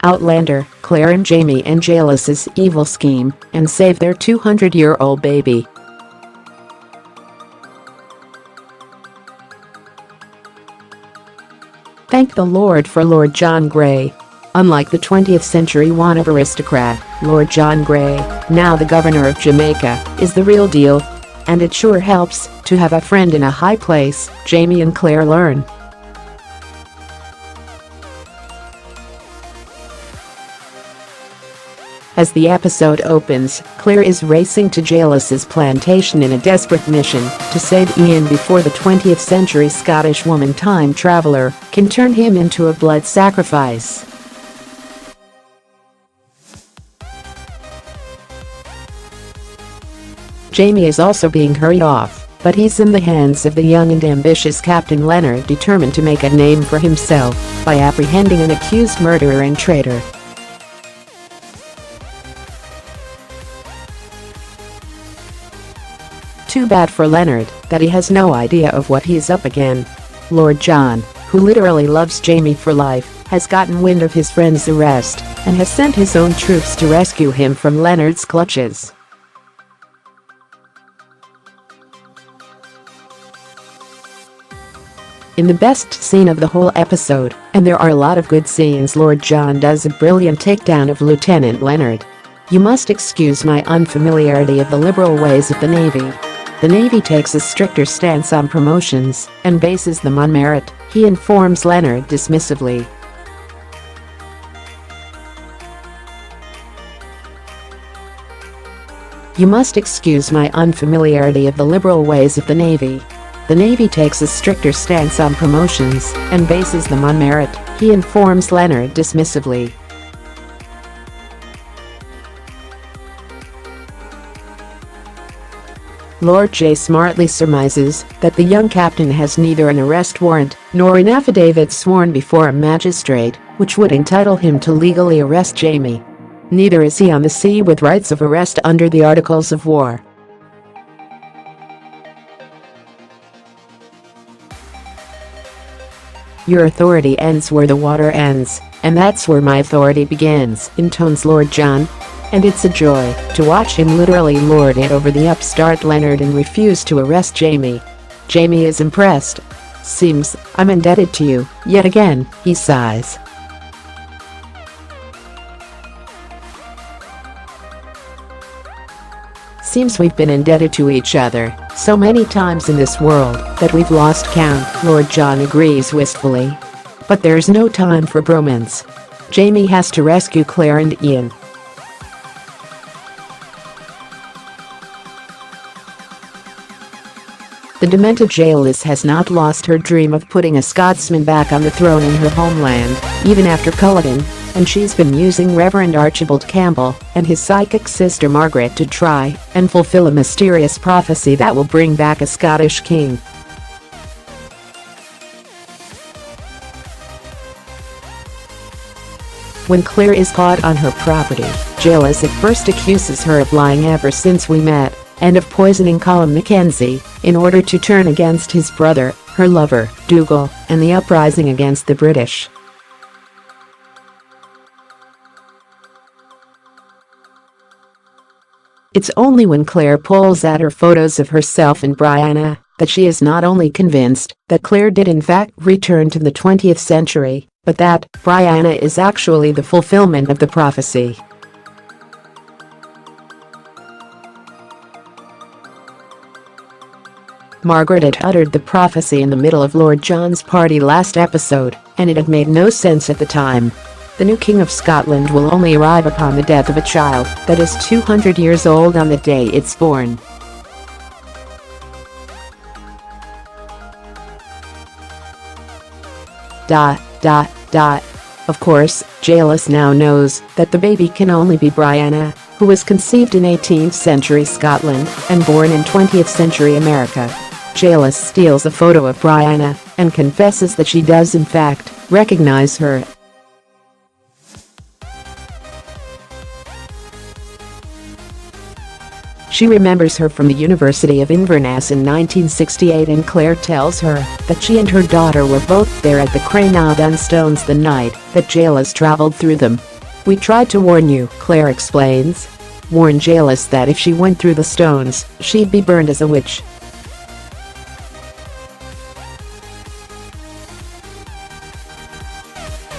Outlander, Claire and Jamie and Geillis' evil scheme and save their 200-year-old baby. Thank the Lord for Lord John Grey. Unlike the 20th century wannabe aristocrat, Lord John Grey, now the governor of Jamaica, is the real deal. And it sure helps to have a friend in a high place, Jamie and Claire learn. As the episode opens, Claire is racing to Geillis' plantation in a desperate mission to save Ian before the 20th century Scottish woman time traveler can turn him into a blood sacrifice. Jamie is also being hurried off, but he's in the hands of the young and ambitious Captain Leonard, determined to make a name for himself by apprehending an accused murderer and traitor. Too bad for Leonard that he has no idea of what he's up against. Lord John, who literally loves Jamie for life, has gotten wind of his friend's arrest and has sent his own troops to rescue him from Leonard's clutches. In the best scene of the whole episode, and there are a lot of good scenes, Lord John does a brilliant takedown of Lieutenant Leonard. "You must excuse my unfamiliarity of the liberal ways of the Navy. The Navy takes a stricter stance on promotions and bases them on merit," he informs Leonard dismissively. "You must excuse my unfamiliarity of the liberal ways of the Navy. The Navy takes a stricter stance on promotions and bases them on merit," he informs Leonard dismissively. Lord J smartly surmises that the young captain has neither an arrest warrant nor an affidavit sworn before a magistrate, which would entitle him to legally arrest Jamie. Neither is he on the sea with rights of arrest under the Articles of War. "Your authority ends where the water ends, and that's where my authority begins," intones Lord John. And it's a joy to watch him literally lord it over the upstart Leonard and refuse to arrest Jamie. Jamie is impressed. "Seems I'm indebted to you, yet again," he sighs. "Seems we've been indebted to each other so many times in this world that we've lost count," Lord John agrees wistfully. But there's no time for bromance. Jamie has to rescue Claire and Ian. The demented Geillis has not lost her dream of putting a Scotsman back on the throne in her homeland, even after Culloden, and she's been using Reverend Archibald Campbell and his psychic sister Margaret to try and fulfill a mysterious prophecy that will bring back a Scottish king. When Claire is caught on her property, Geillis at first accuses her of lying ever since we met and of poisoning Colin Mackenzie in order to turn against his brother, her lover, Dougal, and the uprising against the British. It's only when Claire pulls at her photos of herself and Brianna that she is not only convinced that Claire did in fact return to the 20th century, but that Brianna is actually the fulfillment of the prophecy. Margaret had uttered the prophecy in the middle of Lord John's party last episode, and it had made no sense at the time. The new King of Scotland will only arrive upon the death of a child that is 200 years old on the day it's born. Of course, Geillis now knows that the baby can only be Brianna, who was conceived in 18th century Scotland and born in 20th century America. Geillis steals a photo of Brianna and confesses that she does in fact recognize her. She remembers her from the University of Inverness in 1968, and Claire tells her that she and her daughter were both there at the Cranadon Stones the night that Geillis traveled through them. "We tried to warn you," Claire explains. "Warn Geillis that if she went through the stones, she'd be burned as a witch."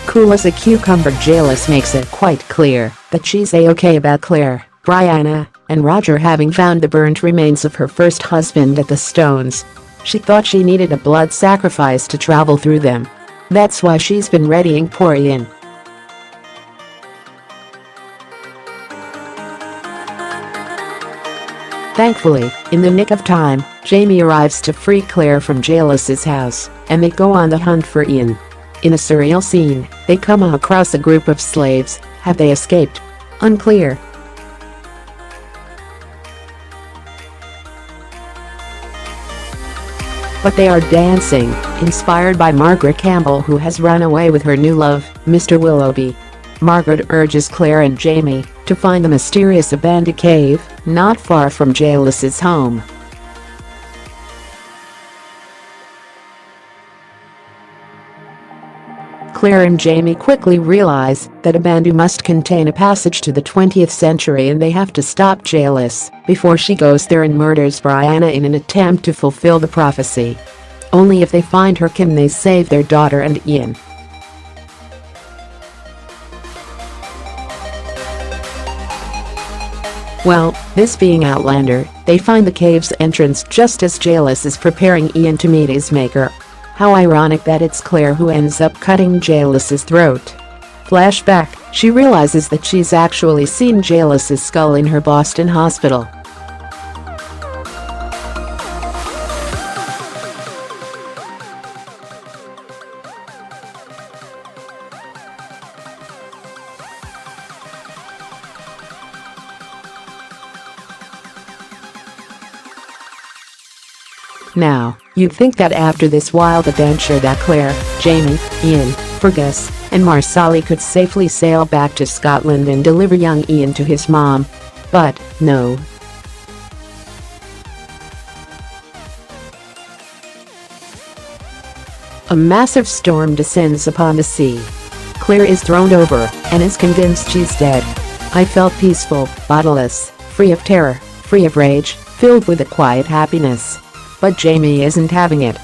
Cool as a cucumber, Geillis makes it quite clear that she's a-okay about Claire, Brianna, and Roger having found the burnt remains of her first husband at the stones. She thought she needed a blood sacrifice to travel through them. That's why she's been readying poor Ian. Thankfully, in the nick of time, Jamie arrives to free Claire from Geillis' house, and they go on the hunt for Ian. In a surreal scene, they come across a group of slaves. Have they escaped? Unclear. But they are dancing, inspired by Margaret Campbell, who has run away with her new love, Mr. Willoughby. Margaret urges Claire and Jamie to find the mysterious abandoned cave not far from Geillis' home. Claire and Jamie quickly realize that Abandu must contain a passage to the 20th century, and they have to stop Geillis before she goes there and murders Brianna in an attempt to fulfill the prophecy. Only if they find her can they save their daughter and Ian. Well, this being Outlander, they find the cave's entrance just as Geillis is preparing Ian to meet his maker. How ironic that it's Claire who ends up cutting Geillis' throat. Flashback, she realizes that she's actually seen Geillis' skull in her Boston hospital. Now, you'd think that after this wild adventure that Claire, Jamie, Ian, Fergus, and Marsali could safely sail back to Scotland and deliver young Ian to his mom. But, no. A massive storm descends upon the sea. Claire is thrown over and is convinced she's dead. I felt peaceful, bodiless, free of terror, free of rage, filled with a quiet happiness. But Jamie isn't having it.